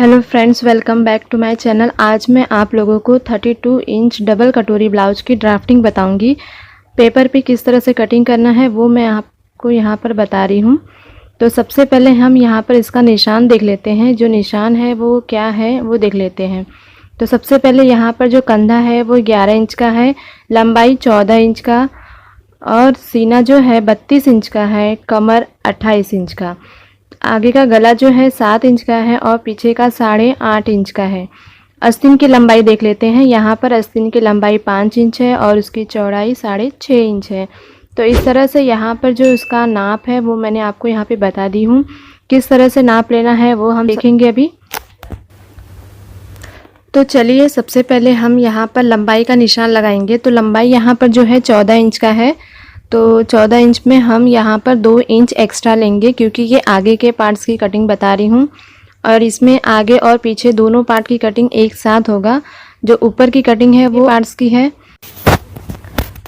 Hello friends, welcome back to my channel. आज मैं आप लोगों को 32 इंच डबल कटोरी ब्लाउज की ड्राफ्टिंग बताऊंगी। पेपर पे किस तरह से कटिंग करना है वो मैं आपको यहाँ पर बता रही हूँ। तो सबसे पहले हम यहाँ पर इसका निशान देख लेते हैं। जो निशान है वो क्या है वो देख लेते हैं। तो सबसे पहले यहाँ पर जो कंधा है वो 11 इंच का है, लंबाई 14 इंच का और सीना जो है 32 इंच का है, कमर 28 इंच का। आगे का गला जो है 7 इंच का है और पीछे का 8.5 इंच का है। आस्तीन की लंबाई देख लेते हैं। यहाँ पर आस्तीन की लंबाई 5 इंच है और उसकी चौड़ाई 6.5 इंच है। तो इस तरह से यहाँ पर जो इसका नाप है वो मैंने आपको यहाँ पे बता दी हूँ। किस तरह से नाप लेना है वो हम देखेंगे अभी। तो चलिए सबसे पहले हम यहाँ पर लंबाई का निशान लगाएंगे। तो लंबाई यहाँ पर जो है 14 इंच का है। तो 14 इंच में हम यहाँ पर 2 इंच एक्स्ट्रा लेंगे, क्योंकि ये आगे के पार्ट्स की कटिंग बता रही हूँ और इसमें आगे और पीछे दोनों पार्ट की कटिंग एक साथ होगा। जो ऊपर की कटिंग है वो पार्ट्स की है।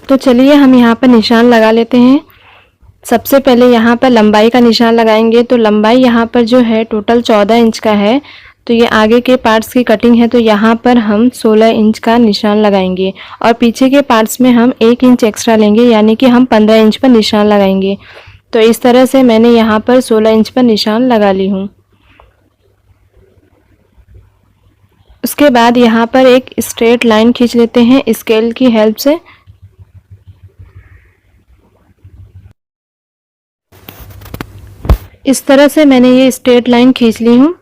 तो चलिए हम यहाँ पर निशान लगा लेते हैं। सबसे पहले यहाँ पर लंबाई का निशान लगाएंगे। तो लंबाई यहाँ पर जो है टोटल 14 इंच का है। तो ये आगे के पार्ट्स की कटिंग है, तो यहाँ पर हम 16 इंच का निशान लगाएंगे और पीछे के पार्ट्स में हम 1 इंच एक्स्ट्रा लेंगे, यानी कि हम 15 इंच पर निशान लगाएंगे। तो इस तरह से मैंने यहाँ पर 16 इंच पर निशान लगा ली हूँ। उसके बाद यहाँ पर एक स्ट्रेट लाइन खींच लेते हैं स्केल की हेल्प से। इस तरह से मैंने ये स्ट्रेट लाइन खींच ली हूँ।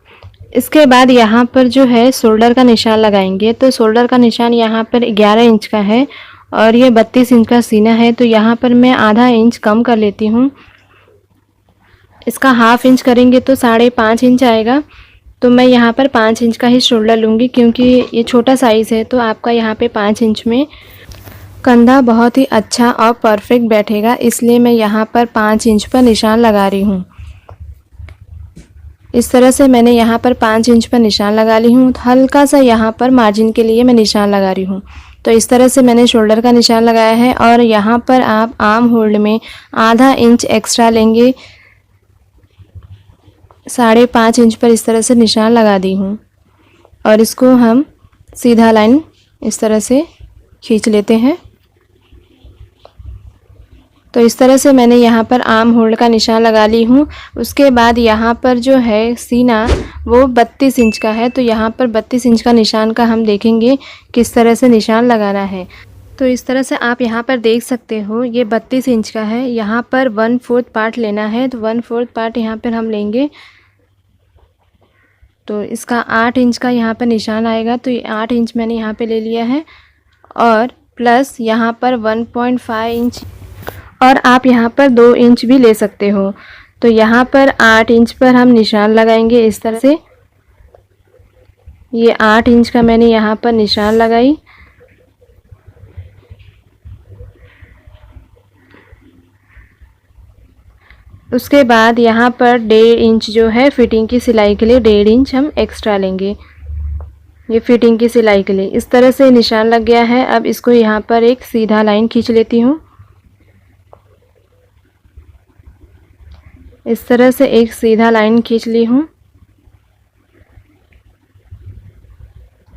इसके बाद यहाँ पर जो है शोल्डर का निशान लगाएंगे। तो शोल्डर का निशान यहाँ पर 11 इंच का है और ये 32 इंच का सीना है। तो यहाँ पर मैं आधा इंच कम कर लेती हूँ। इसका हाफ इंच करेंगे तो 5.5 इंच आएगा। तो मैं यहाँ पर 5 इंच का ही शोल्डर लूँगी, क्योंकि ये छोटा साइज़ है। तो आपका यहाँ पे 5 इंच में कंधा बहुत ही अच्छा और परफेक्ट बैठेगा, इसलिए मैं यहाँ पर 5 इंच पर निशान लगा रही हूँ। इस तरह से मैंने यहाँ पर 5 इंच पर निशान लगा ली हूँ। हल्का सा यहाँ पर मार्जिन के लिए मैं निशान लगा रही हूँ। तो इस तरह से मैंने शोल्डर का निशान लगाया है और यहाँ पर आप आर्म होल्ड में आधा इंच एक्स्ट्रा लेंगे। 5.5 इंच पर इस तरह से निशान लगा दी हूँ और इसको हम सीधा लाइन इस तरह से खींच लेते हैं। तो इस तरह से मैंने यहाँ पर आर्म होल्ड का निशान लगा ली हूँ। उसके बाद यहाँ पर जो है सीना वो 32 इंच का है। तो यहाँ पर 32 इंच का निशान का हम देखेंगे किस तरह से निशान लगाना है। तो इस तरह से आप यहाँ पर देख सकते हो, ये 32 इंच का है। यहाँ पर 1/4 पार्ट लेना है। तो 1/4 पार्ट यहाँ पर हम लेंगे। तो इसका 8 इंच का यहाँ पर निशान आएगा। तो ये 8 इंच मैंने यहाँ पर ले लिया है और प्लस यहाँ पर 1.5 इंच और आप यहाँ पर 2 इंच भी ले सकते हो। तो यहाँ पर 8 इंच पर हम निशान लगाएंगे इस तरह से। ये 8 इंच का मैंने यहाँ पर निशान लगाई। उसके बाद यहाँ पर 1.5 इंच जो है फिटिंग की सिलाई के लिए 1.5 इंच हम एक्स्ट्रा लेंगे, ये फिटिंग की सिलाई के लिए। इस तरह से निशान लग गया है। अब इसको यहाँ पर एक सीधा लाइन खींच लेती हूँ। इस तरह से एक सीधा लाइन खींच ली हूँ।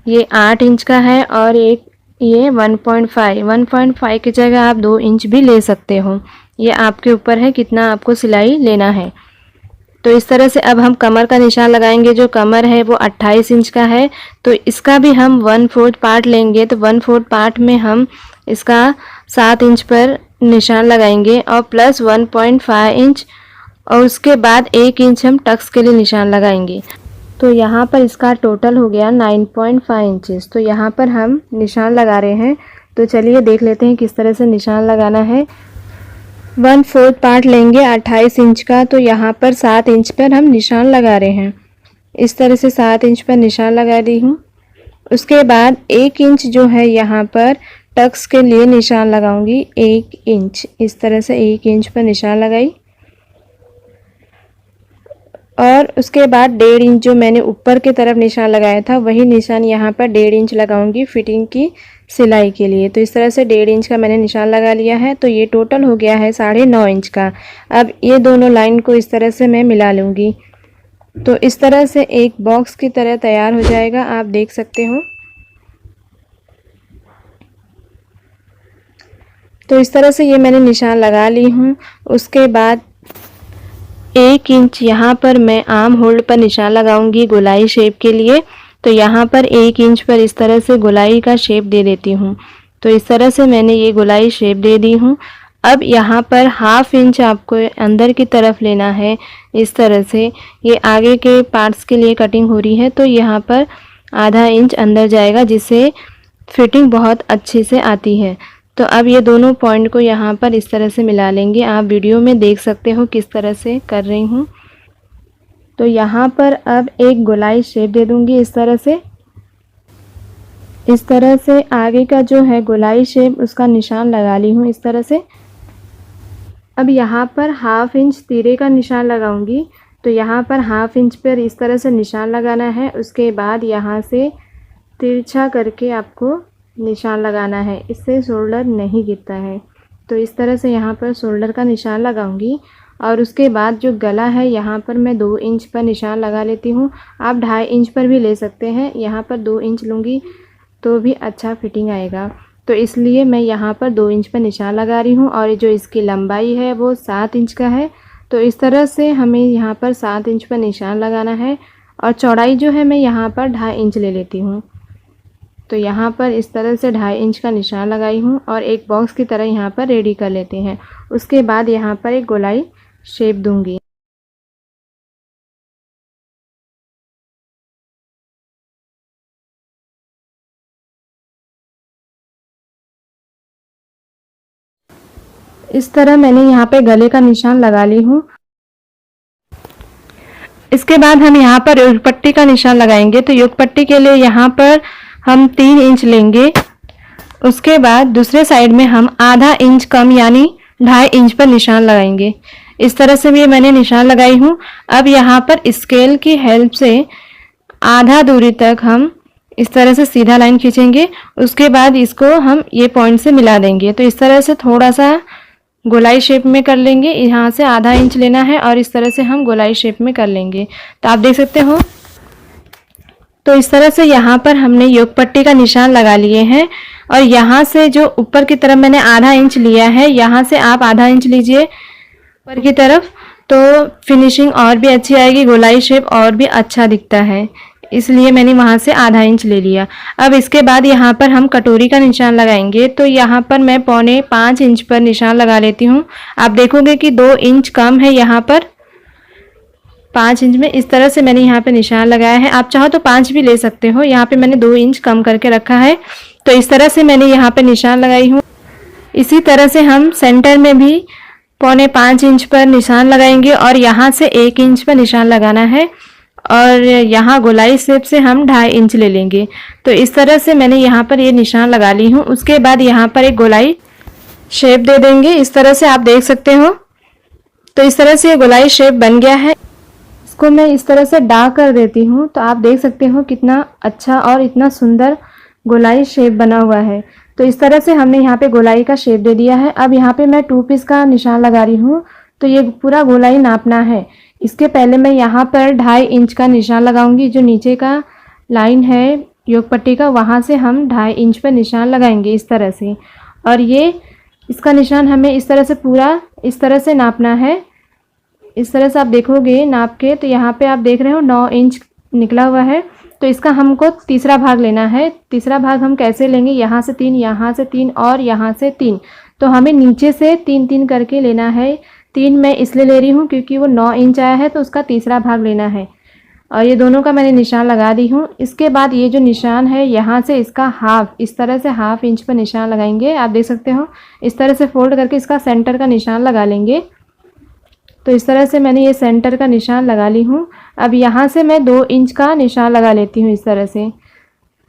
ये 8 इंच का है और एक ये 1.5 की जगह आप 2 इंच भी ले सकते हो। ये आपके ऊपर है कितना आपको सिलाई लेना है। तो इस तरह से अब हम कमर का निशान लगाएंगे। जो कमर है वो 28 इंच का है। तो इसका भी हम 1/4 पार्ट लेंगे। तो 1/4 पार्ट में हम इसका 7 इंच पर निशान लगाएंगे और प्लस 1.5 इंच और उसके बाद 1 इंच हम टक्स के लिए निशान लगाएंगे। तो यहाँ पर इसका टोटल हो गया 9.5 इंचेस। तो यहाँ पर हम निशान लगा रहे हैं। तो चलिए देख लेते हैं किस तरह से निशान लगाना है। 1/4 पार्ट लेंगे 28 इंच का। तो यहाँ पर 7 इंच पर हम निशान लगा रहे हैं। इस तरह से 7 इंच पर निशान लगा दी हूँ। उसके बाद 1 इंच जो है यहाँ पर टक्स के लिए निशान लगाऊंगी। 1 इंच इस तरह से 1 इंच पर निशान लगाई और उसके बाद 1.5 इंच जो मैंने ऊपर की तरफ निशान लगाया था वही निशान यहाँ पर 1.5 इंच लगाऊंगी फिटिंग की सिलाई के लिए। तो इस तरह से 1.5 इंच का मैंने निशान लगा लिया है। तो ये टोटल हो गया है 9.5 इंच का। अब ये दोनों लाइन को इस तरह से मैं मिला लूँगी। तो इस तरह से एक बॉक्स की तरह तैयार हो जाएगा, आप देख सकते हो। तो इस तरह से ये मैंने निशान लगा ली हूँ। उसके बाद 1 इंच यहाँ पर मैं आर्म होल्ड पर निशान लगाऊंगी गोलाई शेप के लिए। तो यहाँ पर 1 इंच पर इस तरह से गोलाई का शेप दे देती हूँ। तो इस तरह से मैंने ये गोलाई शेप दे दी हूँ। अब यहाँ पर 1/2 इंच आपको अंदर की तरफ लेना है। इस तरह से ये आगे के पार्ट्स के लिए कटिंग हो रही है, तो यहाँ पर आधा इंच अंदर जाएगा, जिससे फिटिंग बहुत अच्छे से आती है। तो अब ये दोनों पॉइंट को यहाँ पर इस तरह से मिला लेंगे। आप वीडियो में देख सकते हो किस तरह से कर रही हूँ। तो यहाँ पर अब एक गोलाई शेप दे दूँगी इस तरह से। इस तरह से आगे का जो है गोलाई शेप उसका निशान लगा ली हूँ इस तरह से। अब यहाँ पर 1/2 इंच तिरे का निशान लगाऊंगी। तो यहाँ पर 1/2 इंच पर इस तरह से निशान लगाना है। उसके बाद यहाँ से तिरछा करके आपको निशान लगाना है, इससे शोल्डर नहीं गिरता है। तो इस तरह से यहाँ पर शोल्डर का निशान लगाऊंगी। और उसके बाद जो गला है यहाँ पर मैं 2 इंच पर निशान लगा लेती हूँ। आप 2.5 इंच पर भी ले सकते हैं, यहाँ पर 2 इंच लूँगी तो भी अच्छा फिटिंग आएगा। तो इसलिए मैं यहाँ पर 2 इंच पर निशान लगा रही हूँ। और जो इसकी लंबाई है वो 7 इंच का है। तो इस तरह से हमें यहाँ पर 7 इंच पर निशान लगाना है। और चौड़ाई जो है मैं यहाँ पर 2.5 इंच ले लेती हूँ। तो यहाँ पर इस तरह से 2.5 इंच का निशान लगाई हूँ और एक बॉक्स की तरह यहाँ पर रेडी कर लेते हैं। उसके बाद यहाँ पर एक गोलाई शेप दूँगी। इस तरह मैंने यहाँ पे गले का निशान लगा ली हूँ। इसके बाद हम यहाँ पर युग पट्टी का निशान लगाएंगे। तो युग पट्टी के लिए यहाँ पर हम 3 इंच लेंगे। उसके बाद दूसरे साइड में हम आधा इंच कम यानी 2.5 इंच पर निशान लगाएंगे। इस तरह से भी मैंने निशान लगाई हूँ। अब यहाँ पर स्केल की हेल्प से आधा दूरी तक हम इस तरह से सीधा लाइन खींचेंगे। उसके बाद इसको हम ये पॉइंट से मिला देंगे। तो इस तरह से थोड़ा सा गोलाई शेप में कर लेंगे। यहाँ से आधा इंच लेना है और इस तरह से हम गोलाई शेप में कर लेंगे। तो आप देख सकते हो। तो इस तरह से यहाँ पर हमने योग पट्टी का निशान लगा लिए हैं। और यहाँ से जो ऊपर की तरफ मैंने आधा इंच लिया है, यहाँ से आप आधा इंच लीजिए ऊपर की तरफ, तो फिनिशिंग और भी अच्छी आएगी, गोलाई शेप और भी अच्छा दिखता है, इसलिए मैंने वहाँ से आधा इंच ले लिया। अब इसके बाद यहाँ पर हम कटोरी का निशान लगाएंगे। तो यहाँ पर मैं 4.25 इंच पर निशान लगा लेती हूँ। आप देखोगे कि 2 इंच कम है, यहाँ पर 5 इंच में इस तरह से मैंने यहाँ पे निशान लगाया है। आप चाहो तो 5 भी ले सकते हो, यहाँ पे मैंने 2 इंच कम करके रखा है। तो इस तरह से मैंने यहाँ पे निशान लगाई हूँ। इसी तरह से हम सेंटर में भी 4.25 इंच पर निशान लगाएंगे और यहाँ से 1 इंच पर निशान लगाना है। और यहाँ गोलाई शेप से हम 2.5 इंच ले लेंगे। तो इस तरह से मैंने यहाँ पर ये निशान लगा ली हूँ। उसके बाद यहाँ पर एक गोलाई शेप दे देंगे, इस तरह से आप देख सकते हो। तो इस तरह से ये गोलाई शेप बन गया है। इसको मैं इस तरह से डार्क कर देती हूँ। तो आप देख सकते हो कितना अच्छा और इतना सुंदर गोलाई शेप बना हुआ है। तो इस तरह से हमने यहाँ पे गोलाई का शेप दे दिया है। अब यहाँ पे मैं 2 पीस का निशान लगा रही हूँ। तो ये पूरा गोलाई नापना है। इसके पहले मैं यहाँ पर 2.5 इंच का निशान लगाऊंगी। जो नीचे का लाइन है योग पट्टी का, वहाँ से हम 2.5 इंच पर निशान लगाएंगे इस तरह से। और ये इसका निशान हमें इस तरह से पूरा इस तरह से नापना है। इस तरह से आप देखोगे नाप के, तो यहाँ पे आप देख रहे हो 9 इंच निकला हुआ है। तो इसका हमको तीसरा भाग लेना है। तीसरा भाग हम कैसे लेंगे, यहाँ से 3, यहाँ से 3 और यहाँ से 3। तो हमें नीचे से 3-3 करके लेना है। 3 मैं इसलिए ले रही हूँ क्योंकि वो 9 इंच आया है, तो उसका तीसरा भाग लेना है। और ये दोनों का मैंने निशान लगा दी हूँ। इसके बाद ये जो निशान है यहाँ से इसका हाफ, इस तरह से 1/2 इंच पर निशान लगाएंगे। आप देख सकते हो इस तरह से फोल्ड करके इसका सेंटर का निशान लगा लेंगे। तो इस तरह से मैंने ये सेंटर का निशान लगा ली हूँ। अब यहाँ से मैं 2 इंच का निशान लगा लेती हूँ इस तरह से।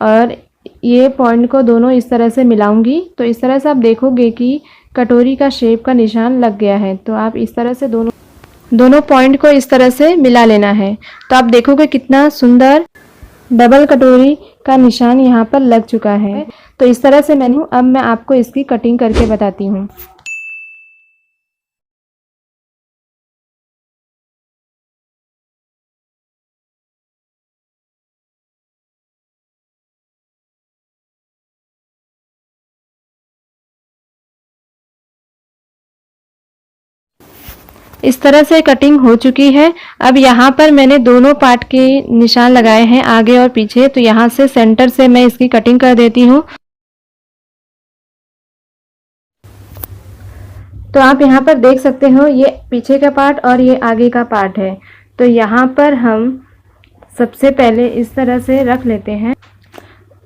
और ये पॉइंट को दोनों इस तरह से मिलाऊंगी। तो इस तरह से आप देखोगे कि कटोरी का शेप का निशान लग गया है। तो आप इस तरह से दोनों पॉइंट को इस तरह से मिला लेना है। तो आप देखोगे कितना सुंदर डबल कटोरी का निशान यहाँ पर लग चुका है। तो इस तरह से अब मैं आपको इसकी कटिंग करके बताती हूँ। इस तरह से कटिंग हो चुकी है। अब यहाँ पर मैंने दोनों पार्ट के निशान लगाए हैं, आगे और पीछे। तो यहाँ से सेंटर से मैं इसकी कटिंग कर देती हूँ। तो आप यहाँ पर देख सकते हो, ये पीछे का पार्ट और ये आगे का पार्ट है। तो यहाँ पर हम सबसे पहले इस तरह से रख लेते हैं।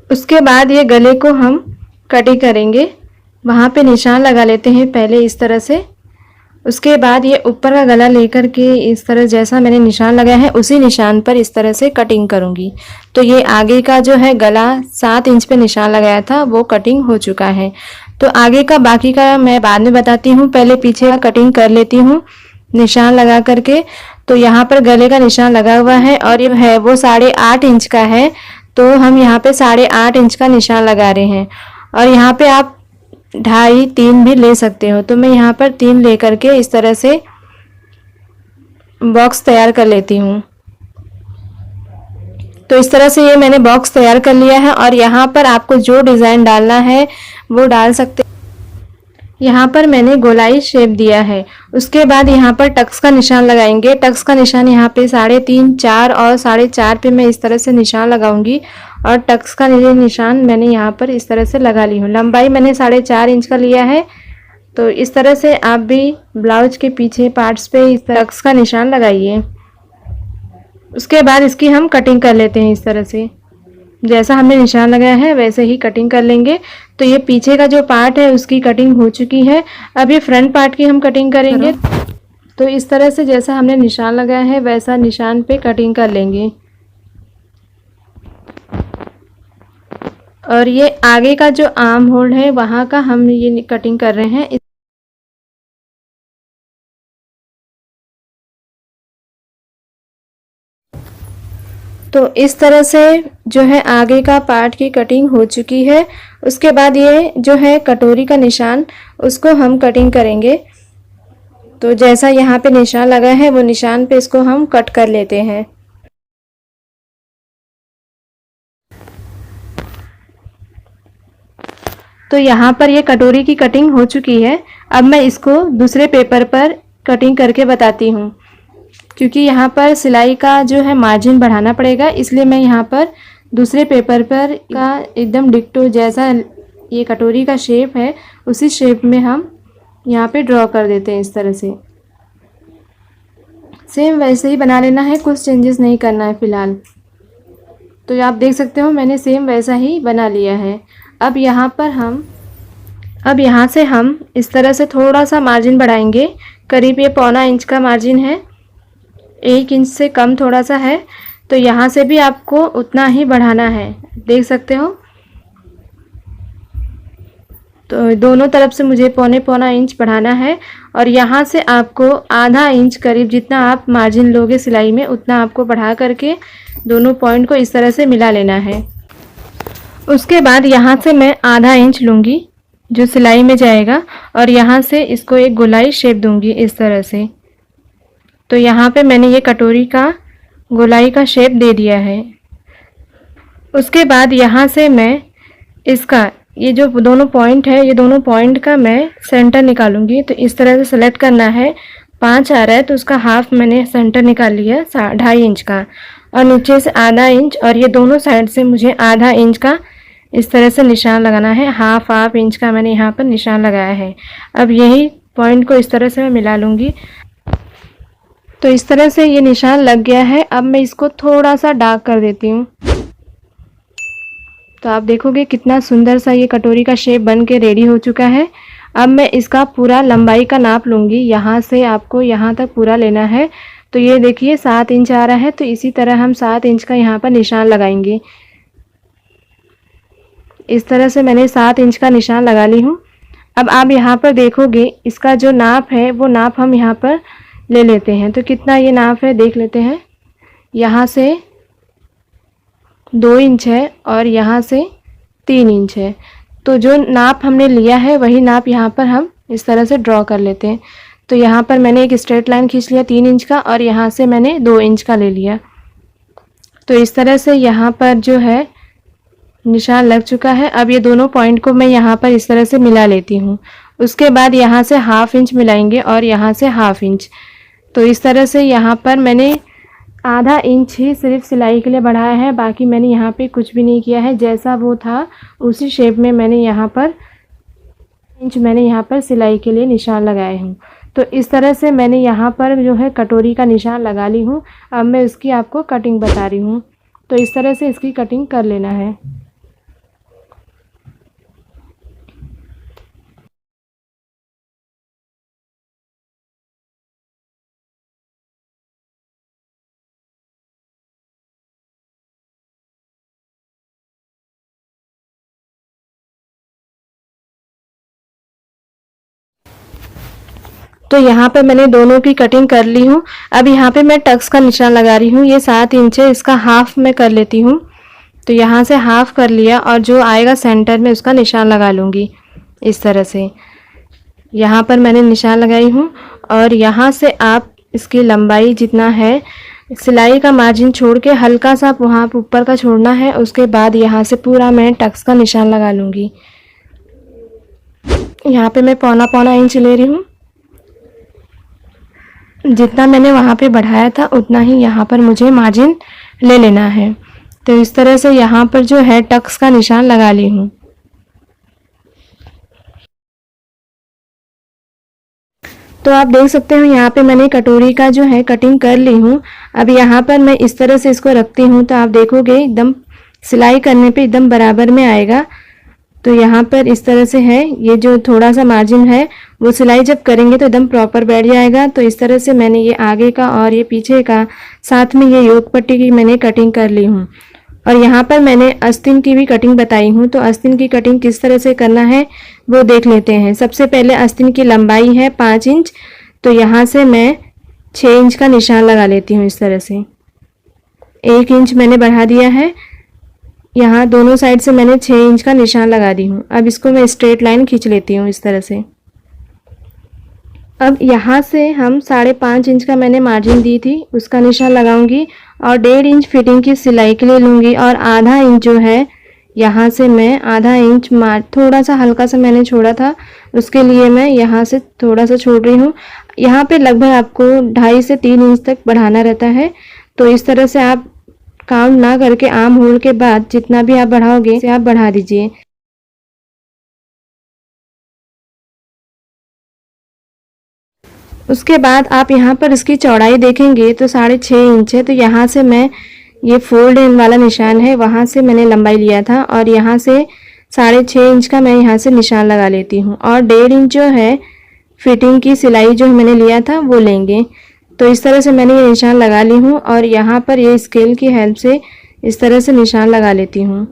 उसके बाद ये गले को हम कटिंग करेंगे, वहाँ पे निशान लगा लेते हैं पहले इस तरह से। उसके बाद ये ऊपर का गला लेकर के इस तरह जैसा मैंने निशान लगाया है उसी निशान पर इस तरह से कटिंग करूँगी। तो ये आगे का जो है गला 7 इंच पे निशान लगाया था वो कटिंग हो चुका है। तो आगे का बाकी का मैं बाद में बताती हूँ, पहले पीछे का कटिंग कर लेती हूँ निशान लगा करके। तो यहाँ पर गले का निशान लगा हुआ है और ये है वो 8.5 इंच का है। तो हम यहाँ पे 8.5 इंच का निशान लगा रहे हैं और यहाँ पे आप 2.5 3 भी ले सकते हो। तो मैं यहाँ पर 3 लेकर के इस तरह से बॉक्स तैयार कर लेती हूँ। तो इस तरह से ये मैंने बॉक्स तैयार कर लिया है और यहाँ पर आपको जो डिज़ाइन डालना है वो डाल सकते। यहाँ पर मैंने गोलाई शेप दिया है। उसके बाद यहाँ पर टक्स का निशान लगाएंगे। टक्स का निशान यहाँ पे 3.5 4 और 4.5 पे मैं इस तरह से निशान लगाऊंगी और टक्स का निशान मैंने यहाँ पर इस तरह से लगा ली हूँ। लंबाई मैंने 4.5 इंच का लिया है। तो इस तरह से आप भी ब्लाउज के पीछे पार्ट्स पे इस टक्स का निशान लगाइए। उसके बाद इसकी हम कटिंग कर लेते हैं। इस तरह से जैसा हमने निशान लगाया है वैसे ही कटिंग कर लेंगे। तो ये पीछे का जो पार्ट है उसकी कटिंग हो चुकी है। अब ये फ्रंट पार्ट की हम कटिंग करेंगे। तो इस तरह से जैसा हमने निशान लगाया है वैसा निशान पे कटिंग कर लेंगे। और ये आगे का जो आर्म होल है वहाँ का हम ये कटिंग कर रहे हैं। तो इस तरह से जो है आगे का पार्ट की कटिंग हो चुकी है। उसके बाद ये जो है कटोरी का निशान उसको हम कटिंग करेंगे। तो जैसा यहाँ पे निशान लगा है वो निशान पे इसको हम कट कर लेते हैं। तो यहाँ पर ये कटोरी की कटिंग हो चुकी है। अब मैं इसको दूसरे पेपर पर कटिंग करके बताती हूँ, क्योंकि यहाँ पर सिलाई का जो है मार्जिन बढ़ाना पड़ेगा, इसलिए मैं यहाँ पर दूसरे पेपर पर का एकदम डिक्टो जैसा ये कटोरी का शेप है उसी शेप में हम यहाँ पे ड्रॉ कर देते हैं। इस तरह से सेम वैसे ही बना लेना है, कुछ चेंजेस नहीं करना है फ़िलहाल। तो आप देख सकते हो मैंने सेम वैसा ही बना लिया है। अब यहाँ से हम इस तरह से थोड़ा सा मार्जिन बढ़ाएंगे। करीब ये 1.25 इंच का मार्जिन है, 1 इंच से कम थोड़ा सा है। तो यहाँ से भी आपको उतना ही बढ़ाना है, देख सकते हो। तो दोनों तरफ से मुझे 1.25 इंच बढ़ाना है और यहाँ से आपको आधा इंच करीब जितना आप मार्जिन लोगे सिलाई में उतना आपको बढ़ा करके दोनों पॉइंट को इस तरह से मिला लेना है। उसके बाद यहाँ से मैं आधा इंच लूँगी जो सिलाई में जाएगा और यहाँ से इसको एक गोलाई शेप दूँगी इस तरह से। तो यहाँ पे मैंने ये कटोरी का गोलाई का शेप दे दिया है। उसके बाद यहाँ से मैं इसका ये जो दोनों पॉइंट है ये दोनों पॉइंट का मैं सेंटर निकालूंगी। तो इस तरह से सेलेक्ट करना है। 5 आ रहा है तो उसका हाफ मैंने सेंटर निकाल लिया 2.5 इंच का और नीचे से आधा इंच और ये दोनों साइड से मुझे आधा इंच का इस तरह से निशान लगाना है। हाफ इंच का मैंने यहाँ पर निशान लगाया है। अब यही पॉइंट को इस तरह से मैं मिला लूँगी। तो इस तरह से ये निशान लग गया है। अब मैं इसको थोड़ा सा डार्क कर देती हूँ। तो आप देखोगे कितना सुंदर सा ये कटोरी का शेप बन के रेडी हो चुका है। अब मैं इसका पूरा लंबाई का नाप लूँगी। यहाँ से आपको यहाँ तक पूरा लेना है। तो ये देखिए 7 इंच आ रहा है। तो इसी तरह हम 7 इंच का यहाँ पर निशान लगाएंगे। इस तरह से मैंने 7 इंच का निशान लगा ली हूँ। अब आप यहाँ पर देखोगे इसका जो नाप है वो नाप हम यहाँ पर ले लेते हैं। तो कितना ये नाप है देख लेते हैं। यहाँ से 2 इंच है और यहाँ से 3 इंच है। तो जो नाप हमने लिया है वही नाप यहाँ पर हम इस तरह से ड्रॉ कर लेते हैं। तो यहाँ पर मैंने एक स्ट्रेट लाइन खींच लिया 3 इंच का और यहाँ से मैंने 2 इंच का ले लिया। तो इस तरह से यहाँ पर जो है निशान लग चुका है। अब ये दोनों पॉइंट को मैं यहाँ पर इस तरह से मिला लेती हूँ। उसके बाद यहाँ से 1/2 इंच मिलाएंगे और यहाँ से 1/2 इंच। तो इस तरह से यहाँ पर मैंने आधा इंच ही सिर्फ सिलाई के लिए बढ़ाया है, बाकी मैंने यहाँ पे कुछ भी नहीं किया है। जैसा वो था उसी शेप में मैंने यहाँ पर सिलाई के लिए निशान लगाए हैं। तो इस तरह से मैंने यहाँ पर जो है कटोरी का निशान लगा ली हूँ। अब मैं इसकी आपको कटिंग बता रही हूँ। तो इस तरह से इसकी कटिंग कर लेना है। तो यहाँ पे मैंने दोनों की कटिंग कर ली हूँ। अब यहाँ पे मैं टक्स का निशान लगा रही हूँ। ये 7 इंच है, इसका हाफ मैं कर लेती हूँ। तो यहाँ से हाफ कर लिया और जो आएगा सेंटर में उसका निशान लगा लूँगी इस तरह से। यहाँ पर मैंने निशान लगाई हूँ और यहाँ से आप इसकी लंबाई जितना है सिलाई का मार्जिन छोड़ के हल्का सा वहाँ ऊपर का छोड़ना है। उसके बाद यहाँ से पूरा मैं टक्स का निशान लगा लूँगी। यहाँ पे मैं पौना इंच ले रही हूँ। जितना मैंने वहाँ पे बढ़ाया था उतना ही यहाँ पर मुझे मार्जिन ले लेना है। तो इस तरह से यहाँ पर जो है टक्स का निशान लगा ली हूँ। तो आप देख सकते हो यहाँ पे मैंने कटोरी का जो है कटिंग कर ली हूँ। अब यहाँ पर मैं इस तरह से इसको रखती हूँ तो आप देखोगे एकदम सिलाई करने पे एकदम बराबर में आएगा। तो यहाँ पर इस तरह से है, ये जो थोड़ा सा मार्जिन है वो सिलाई जब करेंगे तो एकदम प्रॉपर बैठ जाएगा। तो इस तरह से मैंने ये आगे का और ये पीछे का साथ में ये योक पट्टी की मैंने कटिंग कर ली हूँ। और यहाँ पर मैंने आस्तीन की भी कटिंग बताई हूँ। तो आस्तीन की कटिंग किस तरह से करना है वो देख लेते हैं। सबसे पहले आस्तीन की लंबाई है 5 इंच। तो यहाँ से मैं 6 इंच का निशान लगा लेती हूँ। इस तरह से 1 इंच मैंने बढ़ा दिया है। यहाँ दोनों साइड से मैंने 6 इंच का निशान लगा दी हूँ। अब इसको मैं स्ट्रेट लाइन खींच लेती हूँ इस तरह से। अब यहाँ से हम 5.5 इंच का मैंने मार्जिन दी थी उसका निशान लगाऊंगी और 1.5 इंच फिटिंग की सिलाई के लिए लूँगी और आधा इंच जो है यहाँ से मैं आधा इंच थोड़ा सा हल्का सा मैंने छोड़ा था, उसके लिए मैं यहाँ से थोड़ा सा छोड़ रही हूँ। यहाँ पे लगभग आपको 2.5 से 3 इंच तक बढ़ाना रहता है। तो इस तरह से आप काउंट ना करके आर्म होल के बाद जितना भी आप बढ़ाओगे उसे आप बढ़ा दीजिए। उसके बाद आप यहाँ पर इसकी चौड़ाई देखेंगे तो 6.5 इंच है। तो यहाँ से मैं ये फोल्ड इन वाला निशान है वहाँ से मैंने लंबाई लिया था और यहाँ से 6.5 इंच का मैं यहाँ से निशान लगा लेती हूँ और 1.5 इंच जो है फिटिंग की सिलाई जो मैंने लिया था वो लेंगे। तो इस तरह से मैंने ये निशान लगा ली हूँ और यहाँ पर ये स्केल की हेल्प से इस तरह से निशान लगा लेती हूँ।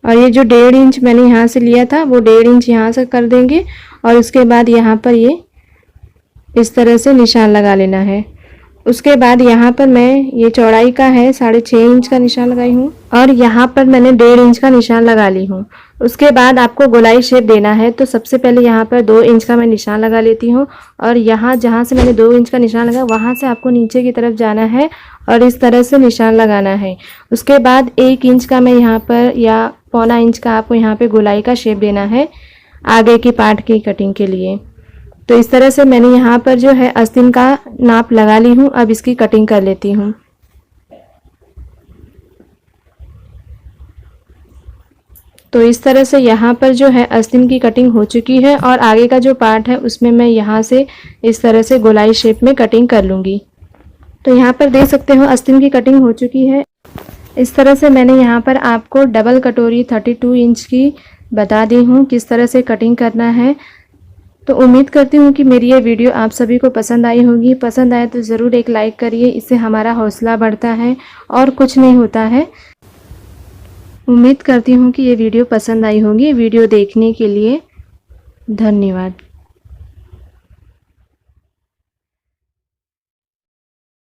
और ये जो 1.5 इंच मैंने यहाँ से लिया था वो 1.5 इंच यहाँ से कर देंगे और उसके बाद यहाँ पर ये इस तरह से निशान लगा लेना है। उसके बाद यहाँ पर मैं ये चौड़ाई का है 6.5 इंच का निशान लगाई हूँ और यहाँ पर मैंने 1.5 इंच का निशान लगा ली हूँ। उसके बाद आपको गोलाई शेप देना है। तो सबसे पहले यहाँ पर 2 इंच का मैं निशान लगा लेती हूँ और यहाँ जहाँ से मैंने 2 इंच का निशान लगाया वहाँ से आपको नीचे की तरफ जाना है और इस तरह से निशान लगाना है। उसके बाद 1 इंच का मैं यहाँ पर या 1.25 इंच का आपको यहाँ पे गोलाई का शेप देना है आगे की पार्ट की कटिंग के लिए। तो इस तरह से मैंने यहाँ पर जो है आस्तीन का नाप लगा ली हूँ। अब इसकी कटिंग कर लेती हूँ। तो इस तरह से यहाँ पर जो है आस्तीन की कटिंग हो चुकी है और आगे का जो पार्ट है उसमें मैं यहाँ से इस तरह से गोलाई शेप में कटिंग कर लूँगी। तो यहाँ पर देख सकते हो आस्तीन की कटिंग हो चुकी है। इस तरह से मैंने यहाँ पर आपको डबल कटोरी 32 इंच की बता दी हूँ किस तरह से कटिंग करना है। तो उम्मीद करती हूँ कि मेरी ये वीडियो आप सभी को पसंद आई होगी। पसंद आए तो ज़रूर एक लाइक करिए, इससे हमारा हौसला बढ़ता है और कुछ नहीं होता है। उम्मीद करती हूँ कि ये वीडियो पसंद आई होगी। वीडियो देखने के लिए धन्यवाद।